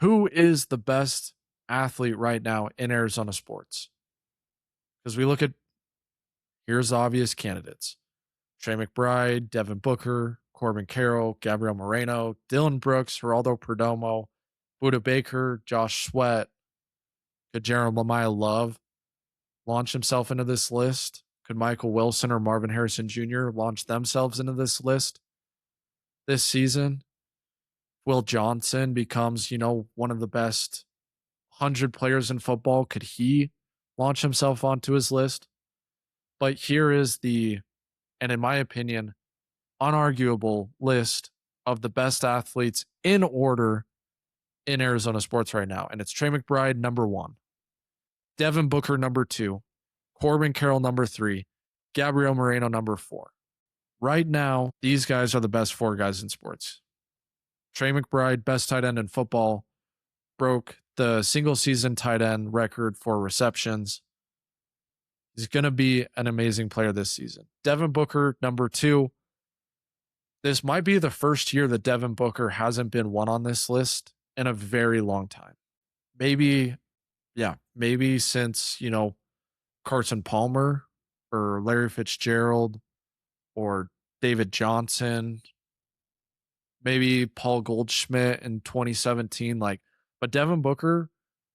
Who is the best athlete right now in Arizona sports? Because we look at here's the obvious candidates: Trey McBride, Devin Booker, Corbin Carroll, Gabriel Moreno, Dylan Brooks, Geraldo Perdomo, Buda Baker, Josh Sweat. Could Jeremiyah Love launch himself into this list? Could Michael Wilson or Marvin Harrison Jr. launch themselves into this list this season? Will Johnson becomes, one of the best 100 players in football. Could he launch himself onto his list? But here is and in my opinion, unarguable list of the best athletes in order in Arizona sports right now. And it's Trey McBride, number one, Devin Booker, number two, Corbin Carroll, number three, Gabriel Moreno, number four. Right now, these guys are the best four guys in sports. Trey McBride, best tight end in football, broke the single season tight end record for receptions. He's going to be an amazing player this season. Devin Booker, number two. This might be the first year that Devin Booker hasn't been one on this list in a very long time. Maybe since, Carson Palmer or Larry Fitzgerald or David Johnson, maybe Paul Goldschmidt in 2017. But Devin Booker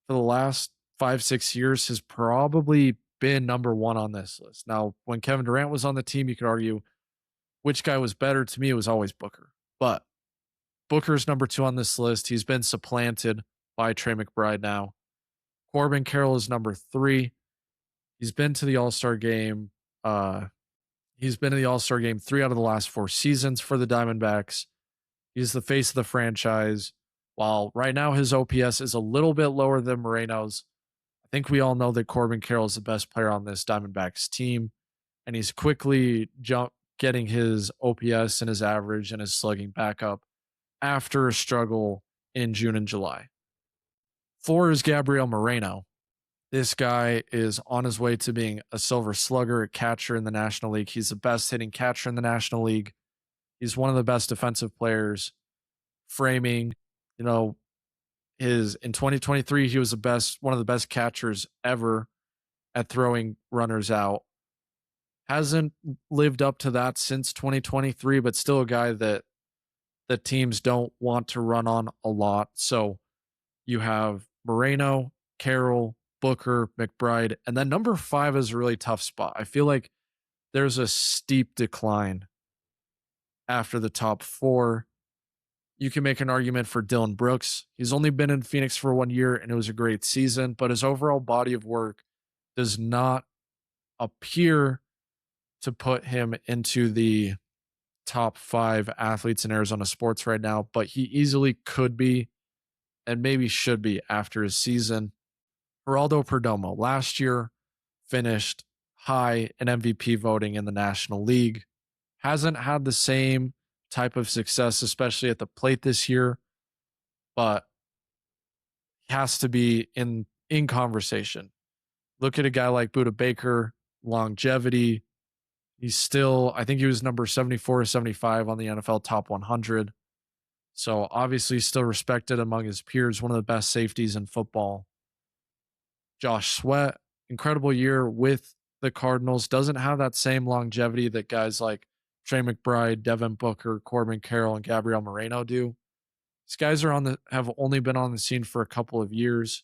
for the last 5-6 years has probably been number one on this list. Now, when Kevin Durant was on the team, you could argue which guy was better. To me, it was always Booker. But Booker's number two on this list. He's been supplanted by Trey McBride now. Corbin Carroll is number three. He's been to the All-Star game. He's been in the All-Star game 3 out of the last 4 seasons for the Diamondbacks. He's the face of the franchise. While right now his OPS is a little bit lower than Moreno's, I think we all know that Corbin Carroll is the best player on this Diamondbacks team, and he's quickly getting his OPS and his average and his slugging back up after a struggle in June and July. 4 is Gabriel Moreno. This guy is on his way to being a silver slugger, a catcher in the National League. He's the best hitting catcher in the National League. He's one of the best defensive players. Framing, in 2023, he was one of the best catchers ever at throwing runners out. Hasn't lived up to that since 2023, but still a guy that the teams don't want to run on a lot. So you have Moreno, Carroll, Booker, McBride, and then number 5 is a really tough spot. I feel like there's a steep decline after the top 4. You can make an argument for Dylan Brooks. He's only been in Phoenix for 1 year, and it was a great season, but his overall body of work does not appear to put him into the top 5 athletes in Arizona sports right now, but he easily could be and maybe should be after his season. Geraldo Perdomo last year finished high in MVP voting in the National League. Hasn't had the same type of success, especially at the plate this year, but has to be in conversation. Look at a guy like Buda Baker, longevity. He's still, I think he was number 74 or 75 on the NFL top 100. So obviously still respected among his peers, one of the best safeties in football. Josh Sweat, incredible year with the Cardinals, doesn't have that same longevity that guys like Trey McBride, Devin Booker, Corbin Carroll, and Gabriel Moreno do. These guys have only been on the scene for a couple of years.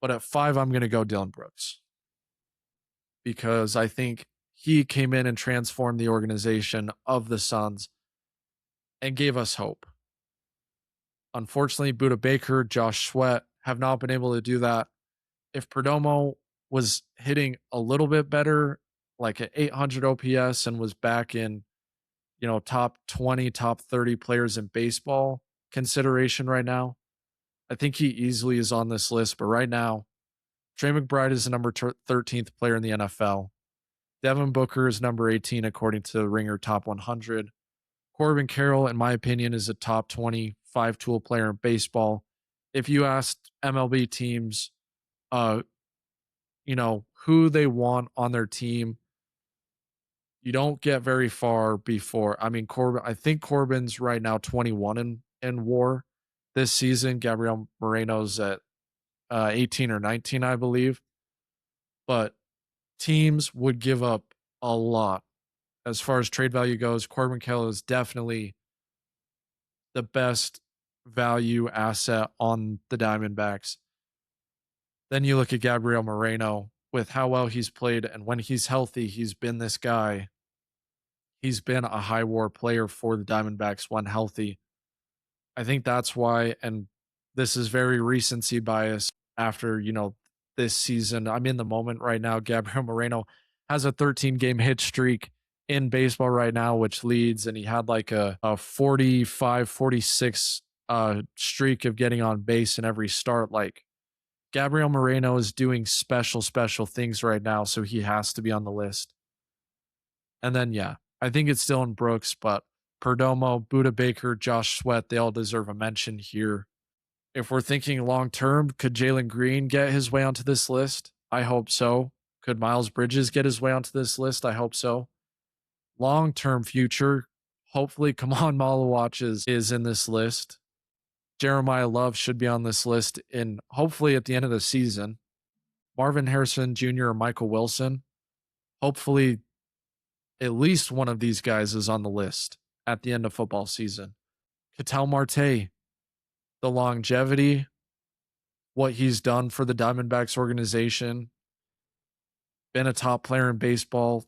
But at 5, I'm going to go Dylan Brooks, because I think he came in and transformed the organization of the Suns and gave us hope. Unfortunately, Buda Baker, Josh Sweat have not been able to do that. If Perdomo was hitting a little bit better, like at 800 OPS, and was back in, top 20, top 30 players in baseball consideration right now, I think he easily is on this list. But right now, Trey McBride is the number 13th player in the NFL. Devin Booker is number 18 according to the Ringer Top 100. Corbin Carroll, in my opinion, is a top 25 tool player in baseball. If you asked MLB teams, who they want on their team, you don't get very far before. I mean, I think Corbin's right now 21 in WAR. this season. Gabriel Moreno's at 18 or 19, I believe. But teams would give up a lot as far as trade value goes. Corbin Carroll is definitely the best value asset on the Diamondbacks. Then you look at Gabriel Moreno with how well he's played, and when he's healthy, he's been this guy. He's been a high WAR player for the Diamondbacks when healthy. I think that's why, and this is very recency bias after, this season. I'm in the moment right now. Gabriel Moreno has a 13-game hit streak in baseball right now, which leads, and he had like a 45, 46 streak of getting on base in every start. Like, Gabriel Moreno is doing special things right now, so he has to be on the list. And then, yeah, I think it's Dylan Brooks, but Perdomo, Buda Baker, Josh Sweat, they all deserve a mention here. If we're thinking long term, could Jalen Green get his way onto this list? I hope so. Could Miles Bridges get his way onto this list? I hope so. Long term future, hopefully Kaman Malawatch is in this list. Jeremiyah Love should be on this list in hopefully at the end of the season. Marvin Harrison Jr. or Michael Wilson, hopefully at least one of these guys is on the list at the end of football season. Ketel Marte, the longevity, what he's done for the Diamondbacks organization, been a top player in baseball.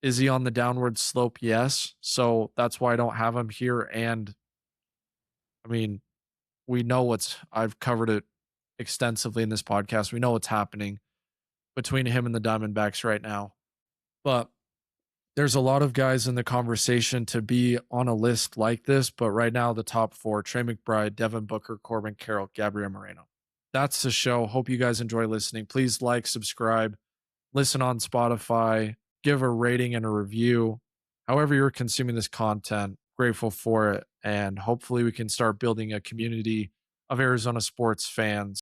Is he on the downward slope? Yes. So that's why I don't have him here. And I mean, we know I've covered it extensively in this podcast. We know what's happening between him and the Diamondbacks right now. But there's a lot of guys in the conversation to be on a list like this, but right now the top four: Trey McBride, Devin Booker, Corbin Carroll, Gabriel Moreno. That's the show. Hope you guys enjoy listening. Please like, subscribe, listen on Spotify, give a rating and a review. However you're consuming this content, grateful for it. And hopefully we can start building a community of Arizona sports fans